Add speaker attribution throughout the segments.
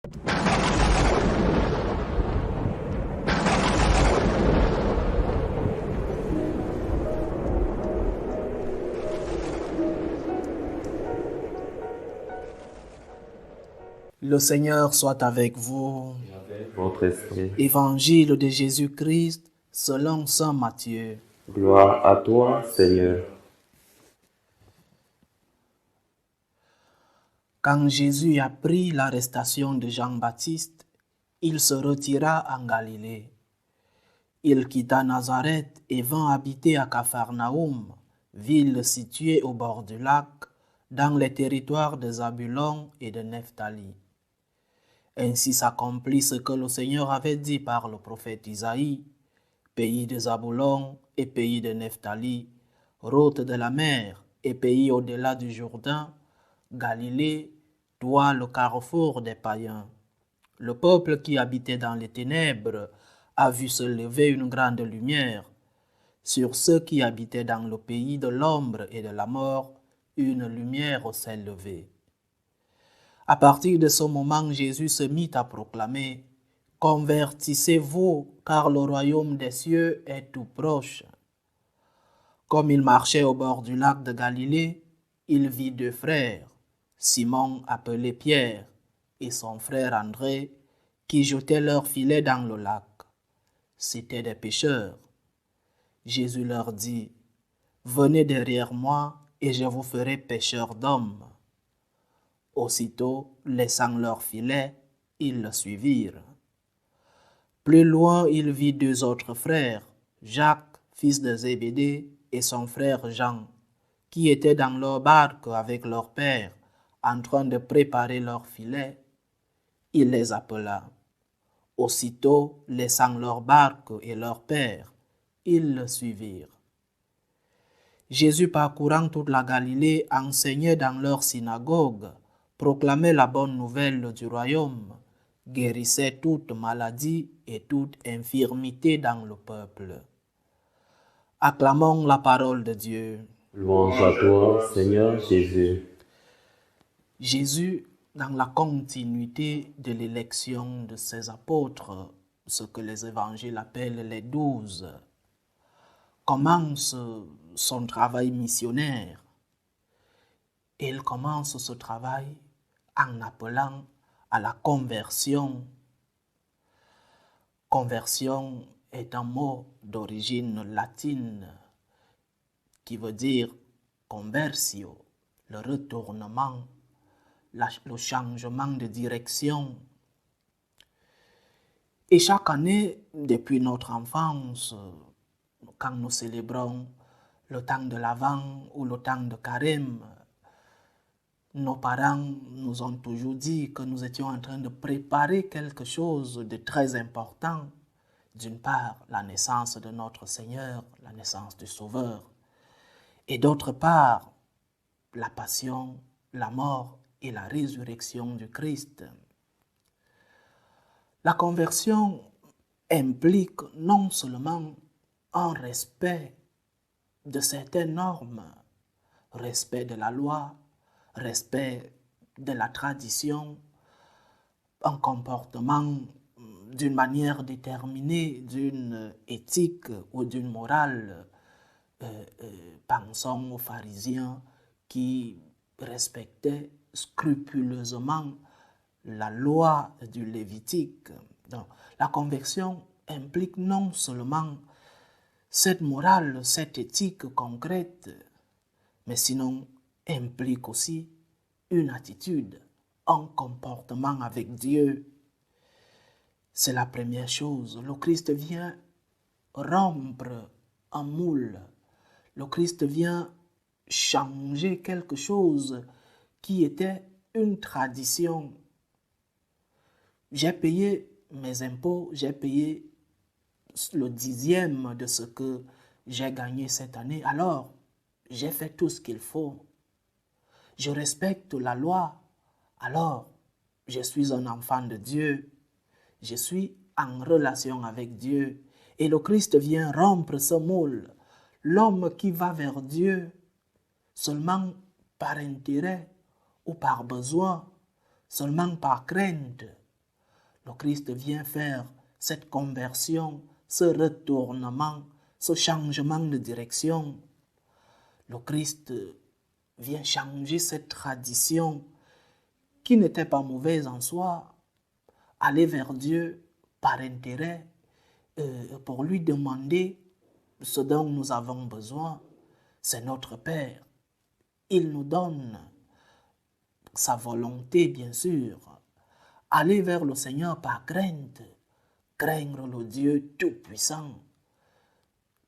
Speaker 1: Le Seigneur soit avec vous.
Speaker 2: Et avec votre esprit.
Speaker 1: Évangile de Jésus-Christ selon saint Matthieu.
Speaker 2: Gloire à toi, Seigneur.
Speaker 1: Quand Jésus apprit l'arrestation de Jean-Baptiste, il se retira en Galilée. Il quitta Nazareth et vint habiter à Capharnaüm, ville située au bord du lac, dans les territoires de Zabulon et de Nephtali. Ainsi s'accomplit ce que le Seigneur avait dit par le prophète Isaïe: pays de Zabulon et pays de Nephtali, route de la mer et pays au-delà du Jourdain, Galilée, toi le carrefour des païens. Le peuple qui habitait dans les ténèbres a vu se lever une grande lumière. Sur ceux qui habitaient dans le pays de l'ombre et de la mort, une lumière s'est levée. À partir de ce moment, Jésus se mit à proclamer: convertissez-vous, car le royaume des cieux est tout proche. Comme il marchait au bord du lac de Galilée, il vit deux frères, Simon appelé Pierre et son frère André, qui jetaient leurs filets dans le lac. C'étaient des pêcheurs. Jésus leur dit: venez derrière moi et je vous ferai pêcheurs d'hommes. Aussitôt, laissant leurs filets, ils le suivirent. Plus loin, il vit deux autres frères, Jacques, fils de Zébédée, et son frère Jean, qui étaient dans leur barque avec leur père, en train de préparer leurs filets. Il les appela. Aussitôt, laissant leur barque et leur père, ils le suivirent. Jésus, parcourant toute la Galilée, enseignait dans leurs synagogues, proclamait la bonne nouvelle du royaume, guérissait toute maladie et toute infirmité dans le peuple. Acclamons la parole de Dieu.
Speaker 2: Louange à toi, Seigneur Jésus.
Speaker 1: Jésus, dans la continuité de l'élection de ses apôtres, ce que les évangiles appellent les 12, commence son travail missionnaire. Et il commence ce travail en appelant à la conversion. Conversion est un mot d'origine latine qui veut dire conversio, le retournement, le changement de direction. Et chaque année, depuis notre enfance, quand nous célébrons le temps de l'Avent ou le temps de Carême, nos parents nous ont toujours dit que nous étions en train de préparer quelque chose de très important. D'une part, la naissance de notre Seigneur, la naissance du Sauveur, et d'autre part, la passion, la mort et la résurrection du Christ. La conversion implique non seulement un respect de certaines normes, respect de la loi, respect de la tradition, un comportement d'une manière déterminée, d'une éthique ou d'une morale. Pensons aux pharisiens qui respectaient scrupuleusement la loi du Lévitique. Donc, la conversion implique non seulement cette morale, cette éthique concrète, mais sinon implique aussi une attitude, un comportement avec Dieu. C'est la première chose. Le Christ vient rompre un moule. Le Christ vient changer quelque chose qui était une tradition. J'ai payé mes impôts, j'ai payé le 10e de ce que j'ai gagné cette année. Alors, j'ai fait tout ce qu'il faut. Je respecte la loi. Alors, je suis un enfant de Dieu. Je suis en relation avec Dieu. Et le Christ vient rompre ce moule. L'homme qui va vers Dieu seulement par intérêt ou par besoin, seulement par crainte, Le Christ vient faire cette conversion, ce retournement, ce changement de direction. Le Christ vient changer cette tradition qui n'était pas mauvaise en soi, aller vers Dieu par intérêt, pour lui demander ce dont nous avons besoin. C'est notre Père. Il nous donne sa volonté, bien sûr. Aller vers le Seigneur par crainte, craindre le Dieu Tout-Puissant.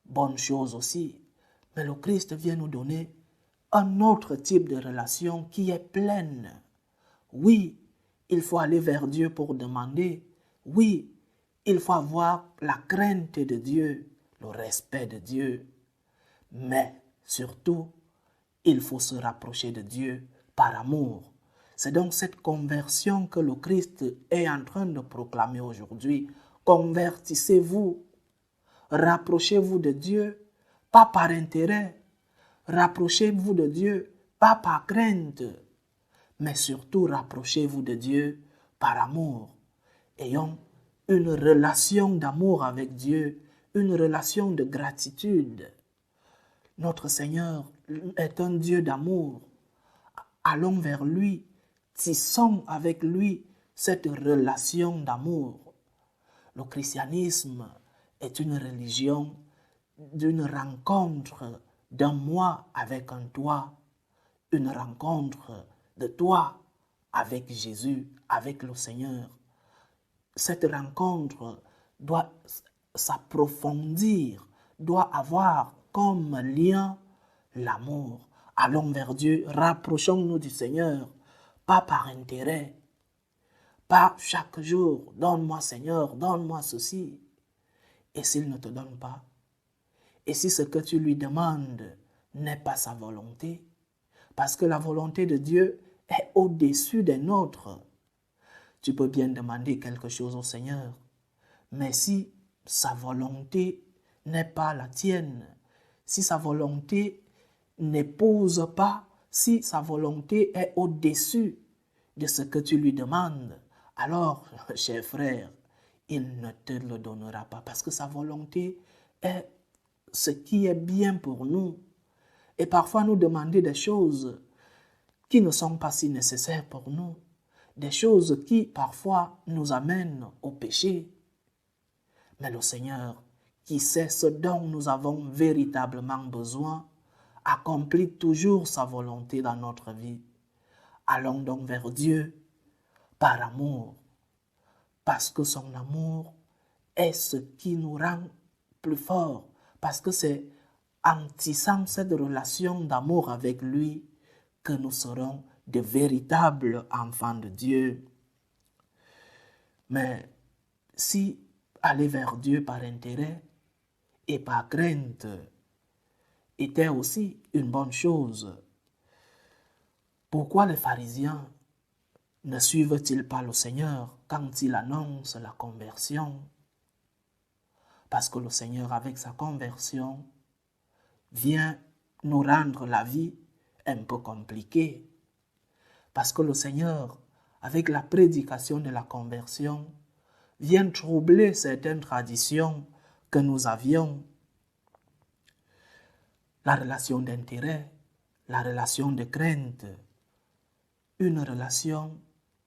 Speaker 1: Bonne chose aussi. Mais le Christ vient nous donner un autre type de relation qui est pleine. Oui, il faut aller vers Dieu pour demander. Oui, il faut avoir la crainte de Dieu, le respect de Dieu. Mais surtout, il faut se rapprocher de Dieu par amour. C'est donc cette conversion que le Christ est en train de proclamer aujourd'hui. Convertissez-vous, rapprochez-vous de Dieu, pas par intérêt. Rapprochez-vous de Dieu, pas par crainte, mais surtout rapprochez-vous de Dieu par amour. Ayons une relation d'amour avec Dieu, une relation de gratitude. Notre Seigneur est un Dieu d'amour. Allons vers lui, tissons avec lui cette relation d'amour. Le christianisme est une religion d'une rencontre d'un moi avec un toi, une rencontre de toi avec Jésus, avec le Seigneur. Cette rencontre doit s'approfondir, doit avoir comme lien l'amour. Allons vers Dieu, rapprochons-nous du Seigneur, pas par intérêt, pas chaque jour, donne-moi Seigneur, donne-moi ceci. Et s'il ne te donne pas, et si ce que tu lui demandes n'est pas sa volonté, parce que la volonté de Dieu est au-dessus des nôtres. Tu peux bien demander quelque chose au Seigneur, mais si sa volonté n'est pas la tienne, si sa volonté n'épouse pas, si sa volonté est au-dessus de ce que tu lui demandes, alors, cher frère, il ne te le donnera pas, parce que sa volonté est ce qui est bien pour nous. Et parfois nous demander des choses qui ne sont pas si nécessaires pour nous, des choses qui parfois nous amènent au péché. Mais le Seigneur, qui sait ce dont nous avons véritablement besoin, accomplit toujours sa volonté dans notre vie. Allons donc vers Dieu par amour, parce que son amour est ce qui nous rend plus forts, parce que c'est en tissant cette relation d'amour avec lui que nous serons de véritables enfants de Dieu. Mais si aller vers Dieu par intérêt et par crainte était aussi une bonne chose, pourquoi les pharisiens ne suivent-ils pas le Seigneur quand il annonce la conversion? Parce que le Seigneur, avec sa conversion, vient nous rendre la vie un peu compliquée. Parce que le Seigneur, avec la prédication de la conversion, vient troubler certaines traditions que nous avions. La relation d'intérêt, la relation de crainte, une relation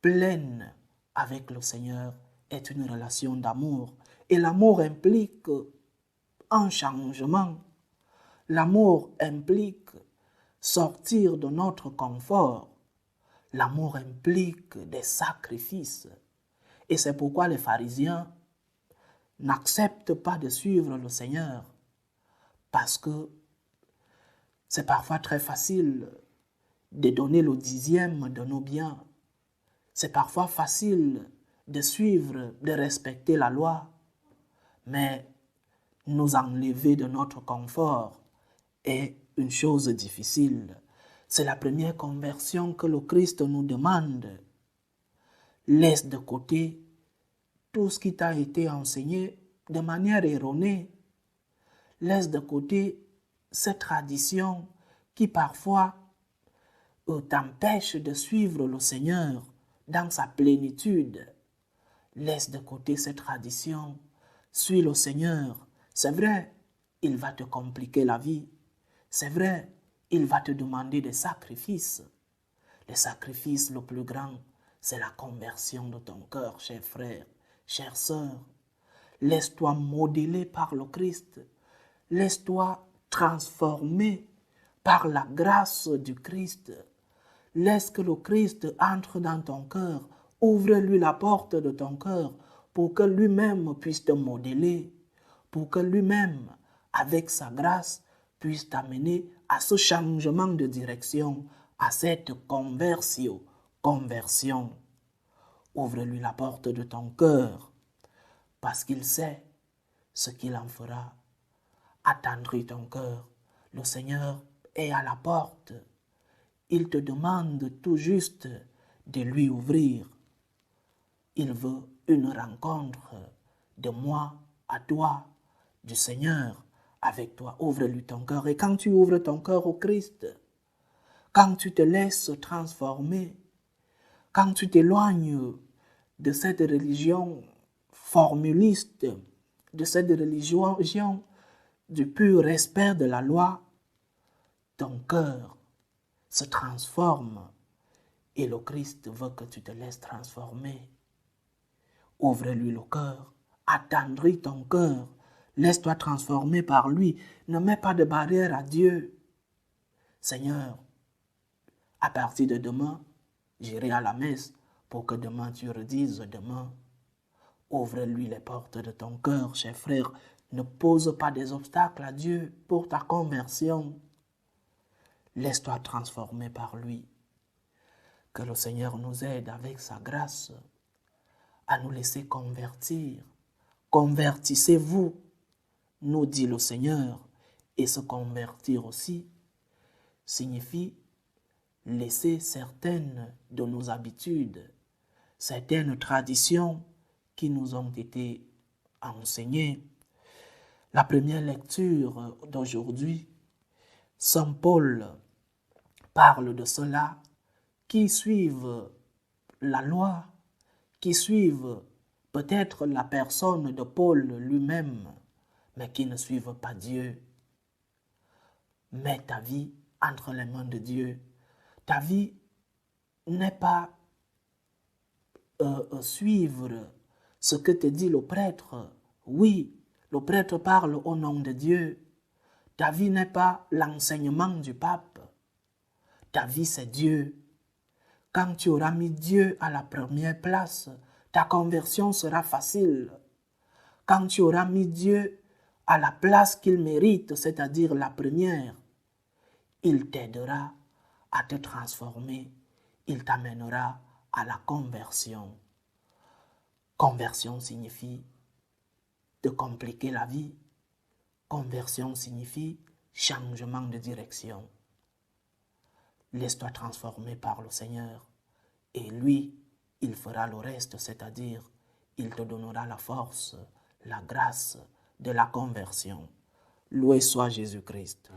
Speaker 1: pleine avec le Seigneur est une relation d'amour. Et l'amour implique un changement. L'amour implique sortir de notre confort. L'amour implique des sacrifices. Et c'est pourquoi les pharisiens n'acceptent pas de suivre le Seigneur. Parce que c'est parfois très facile de donner le 10e de nos biens. C'est parfois facile de suivre, de respecter la loi. Mais nous enlever de notre confort est une chose difficile. C'est la première conversion que le Christ nous demande. Laisse de côté tout ce qui t'a été enseigné de manière erronée. Laisse de côté ces traditions qui parfois t'empêchent de suivre le Seigneur dans sa plénitude. Laisse de côté ces traditions. Suis le Seigneur. C'est vrai, il va te compliquer la vie. C'est vrai, il va te demander des sacrifices. Le sacrifice le plus grand, c'est la conversion de ton cœur, cher frère, chère sœur. Laisse-toi modeler par le Christ. Laisse-toi transformer par la grâce du Christ. Laisse que le Christ entre dans ton cœur. Ouvre-lui la porte de ton cœur pour que lui-même puisse te modeler, pour que lui-même, avec sa grâce, puisse t'amener à ce changement de direction, à cette conversion. Ouvre-lui la porte de ton cœur, parce qu'il sait ce qu'il en fera. Attendris ton cœur. Le Seigneur est à la porte. Il te demande tout juste de lui ouvrir. Il veut une rencontre de moi à toi, du Seigneur avec toi. Ouvre-lui ton cœur. Et quand tu ouvres ton cœur au Christ, quand tu te laisses transformer, quand tu t'éloignes de cette religion formuliste, de cette religion du pur respect de la loi, ton cœur se transforme et le Christ veut que tu te laisses transformer. Ouvre-lui le cœur, attendris ton cœur, laisse-toi transformer par lui. Ne mets pas de barrière à Dieu. Seigneur, à partir de demain, j'irai à la messe pour que demain tu redises demain. Ouvre-lui les portes de ton cœur, cher frère. Ne pose pas des obstacles à Dieu pour ta conversion. Laisse-toi transformer par lui. Que le Seigneur nous aide avec sa grâce à nous laisser convertir. Convertissez-vous, nous dit le Seigneur. Et se convertir aussi signifie laisser certaines de nos habitudes, certaines traditions qui nous ont été enseignées. La première lecture d'aujourd'hui, Saint Paul parle de ceux-là qui suivent la loi, qui suivent peut-être la personne de Paul lui-même, mais qui ne suivent pas Dieu. Mets ta vie entre les mains de Dieu. Ta vie n'est pas suivre ce que te dit le prêtre. Oui, le prêtre parle au nom de Dieu. Ta vie n'est pas l'enseignement du pape. Ta vie, c'est Dieu. Quand tu auras mis Dieu à la première place, ta conversion sera facile. Quand tu auras mis Dieu à la place qu'il mérite, c'est-à-dire la première, il t'aidera à te transformer. Il t'amènera à la conversion. Conversion signifie de compliquer la vie. Conversion signifie changement de direction. Laisse-toi transformer par le Seigneur et lui, il fera le reste, c'est-à-dire il te donnera la force, la grâce de la conversion. Loué soit Jésus-Christ.